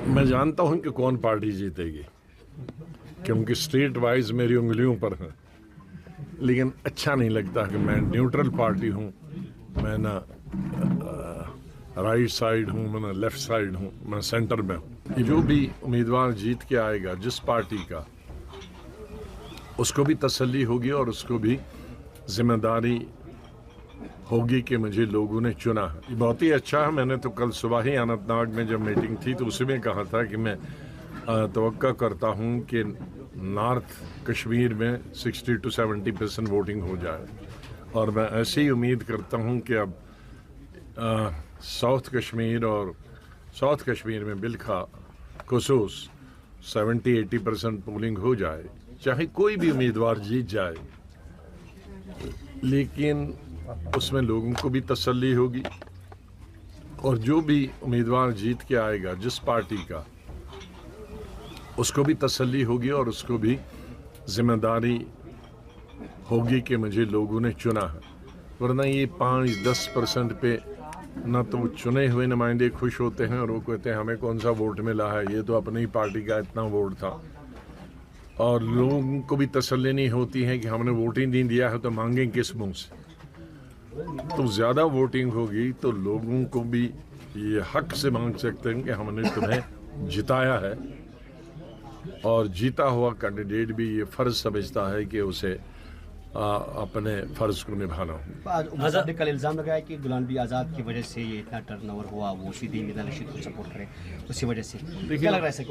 मैं जानता हूं कि कौन पार्टी जीतेगी, क्योंकि स्टेट वाइज मेरी उंगलियों पर है। लेकिन अच्छा नहीं लगता कि मैं न्यूट्रल पार्टी हूं, मैं ना राइट साइड हूं, मैं ना लेफ्ट साइड हूं, मैं सेंटर में हूं। जो भी उम्मीदवार जीत के आएगा जिस पार्टी का, उसको भी तसल्ली होगी और उसको भी जिम्मेदारी होगी कि मुझे लोगों ने चुना है। ये बहुत ही अच्छा है। मैंने तो कल सुबह ही अनंतनाग में जब मीटिंग थी तो उसमें कहा था कि मैं तवक्का करता हूं कि नॉर्थ कश्मीर में 60 to 70% वोटिंग हो जाए, और मैं ऐसी ही उम्मीद करता हूं कि अब साउथ कश्मीर में बिलखा खुसूस 70-80% पोलिंग हो जाए, चाहे कोई भी उम्मीदवार जीत जाए, लेकिन उसमें लोगों को भी तसल्ली होगी और जो भी उम्मीदवार जीत के आएगा जिस पार्टी का, उसको भी तसल्ली होगी और उसको भी जिम्मेदारी होगी कि मुझे लोगों ने चुना है। वरना ये 5-10% पे ना तो चुने हुए नुमाइंदे खुश होते हैं और वो कहते हैं हमें कौन सा वोट मिला है, ये तो अपनी पार्टी का इतना वोट था, और लोगों को भी तसल्ली नहीं होती है कि हमने वोट ही नहीं दिया है तो मांगे किस मुंह से। तो ज़्यादा वोटिंग होगी तो लोगों को भी ये हक से मांग सकते हैं कि हमने तुम्हें जिताया है, और जीता हुआ कैंडिडेट भी ये फ़र्ज समझता है कि उसे अपने फ़र्ज को निभाना हो। आज़ाद ने कल इल्ज़ाम लगाया कि गुलाम नबी आज़ाद की वजह से ये इतना टर्नओवर हुआ, वो सीधी मिर्ज़ा रशीद को सपोर्ट करे, उसी वजह से। क्या लग रहा है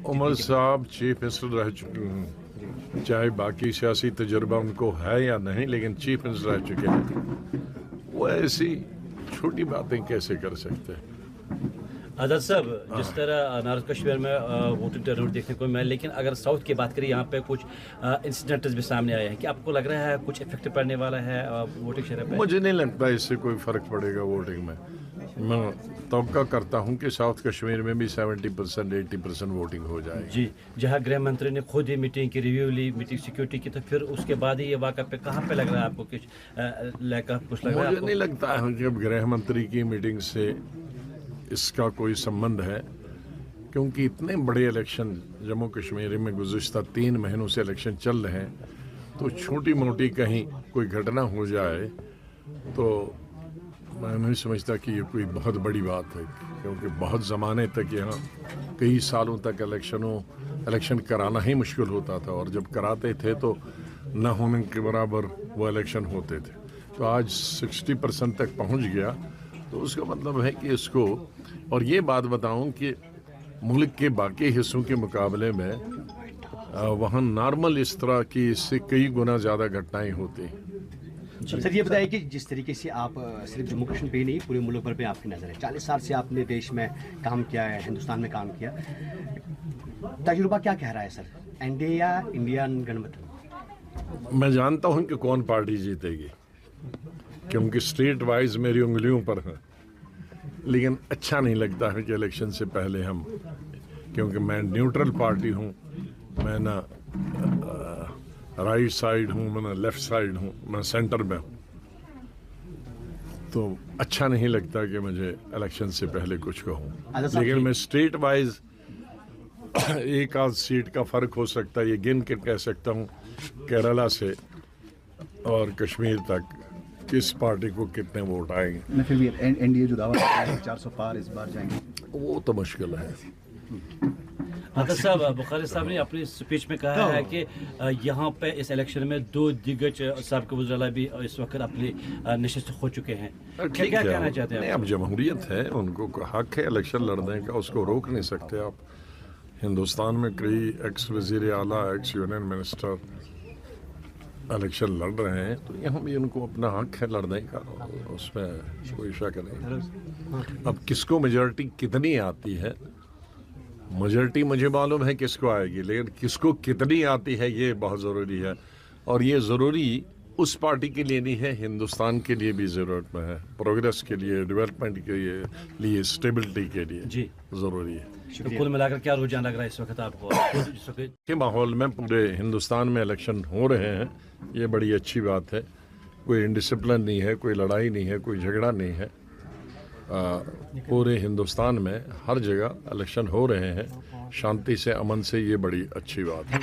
उमर साहब चीफ मिनिस्टर रह चुके हैं, चाहे बाकी सियासी तजुर्बा उनको है या नहीं, लेकिन चीफ मिनिस्टर रह चुके हैं। वो ऐसी छोटी बातें कैसे कर सकते हैं? आज़ाद साहब, जिस तरह नॉर्थ कश्मीर में वोटिंग टर्नआउट देखने को मिला, लेकिन अगर साउथ की बात करें यहाँ पे कुछ इंसिडेंट्स भी सामने आए हैं, कि आपको लग रहा है कुछ इफेक्ट पड़ने वाला है वोटिंग शरह पे? मुझे नहीं लगता इससे कोई फ़र्क पड़ेगा वोटिंग में। मैं तवक्का करता हूँ कि साउथ कश्मीर में भी 70-80% वोटिंग हो जाएगी। जी, जहाँ गृह मंत्री ने खुद ही मीटिंग की रिव्यू ली, मीटिंग सिक्योरिटी की, तो फिर उसके बाद ही ये वाक़ा पे कहाँ पे लग रहा है आपको कुछ लैक ऑफ कुछ लग रहा है? मुझे नहीं लगता है कि अब गृह मंत्री की मीटिंग से इसका कोई संबंध है, क्योंकि इतने बड़े इलेक्शन जम्मू कश्मीर में गुज़िश्ता 3 महीनों से इलेक्शन चल रहे हैं, तो छोटी मोटी कहीं कोई घटना हो जाए तो मैं नहीं समझता कि ये कोई बहुत बड़ी बात है, क्योंकि बहुत ज़माने तक यहाँ कई सालों तक इलेक्शन कराना ही मुश्किल होता था, और जब कराते थे तो न होने के बराबर वो इलेक्शन होते थे। तो आज 60% तक पहुँच गया, तो उसका मतलब है कि इसको, और ये बात बताऊं कि मुल्क के बाकी हिस्सों के मुकाबले में वहाँ नॉर्मल इस तरह की इससे कई गुना ज़्यादा घटनाएं होती हैं। सर, ये बताइए कि जिस तरीके से आप सिर्फ जम्मू कश्मीर पे ही नहीं, पूरे मुल्क भर पे आपकी नज़र है, 40 साल से आपने देश में काम किया है, हिंदुस्तान में काम किया, तजुर्बा क्या कह रहा है सर, एनडीए या इंडियन गठबंधन? मैं जानता हूं कि कौन पार्टी जीतेगी, क्योंकि स्टेट वाइज मेरी उंगलियों पर है। लेकिन अच्छा नहीं लगता है कि इलेक्शन से पहले हम, क्योंकि मैं न्यूट्रल पार्टी हूं, मैं ना राइट साइड हूं, मैं ना लेफ्ट साइड हूं, मैं सेंटर में हूं, तो अच्छा नहीं लगता कि मुझे इलेक्शन से पहले कुछ कहूं। लेकिन मैं स्टेट वाइज एक आध सीट का फ़र्क हो सकता है, ये गिन के कह सकता हूं केरला से और कश्मीर तक किस पार्टी को कितने वोट आएंगे। फिर भी एनडीए जो दावा करता है 400 पार इस बार जाएंगे, वो तो मुश्किल है। आज़ाद साहब, बुखारी साहब ने अपनी स्पीच में कहा है कि यहाँ पे इस इलेक्शन में 2 दिग्गज साबिक़ वज़ीर भी इस वक्त अपनी नशिस्त हो चुके हैं। क्या कहना चाहते हैं? अब जमहूरियत है, उनको हक है इलेक्शन लड़ने का, उसको रोक नहीं सकते आप। हिंदुस्तान में कई एक्स वज़ीर आला, एक्स यूनियन मिनिस्टर इलेक्शन लड़ रहे हैं, तो यहाँ भी उनको अपना हक है लड़ने का, उसमें कोई शक नहीं। अब किसको मेजॉरिटी कितनी आती है, मेजॉरिटी मुझे मालूम है किसको आएगी, लेकिन किसको कितनी आती है ये बहुत ज़रूरी है, और ये ज़रूरी उस पार्टी के लिए नहीं है, हिंदुस्तान के लिए भी ज़रूरत में है, प्रोग्रेस के लिए, डेवलपमेंट के लिए, स्टेबिलिटी के लिए जी ज़रूरी है। तो कुल मिलाकर क्या रुझान लग रहा है इस वक्त आपको? के माहौल में पूरे हिंदुस्तान में इलेक्शन हो रहे हैं, ये बड़ी अच्छी बात है। कोई इंडिसिप्लिन नहीं है, कोई लड़ाई नहीं है, कोई झगड़ा नहीं है, पूरे हिंदुस्तान में हर जगह इलेक्शन हो रहे हैं शांति से, अमन से, ये बड़ी अच्छी बात है।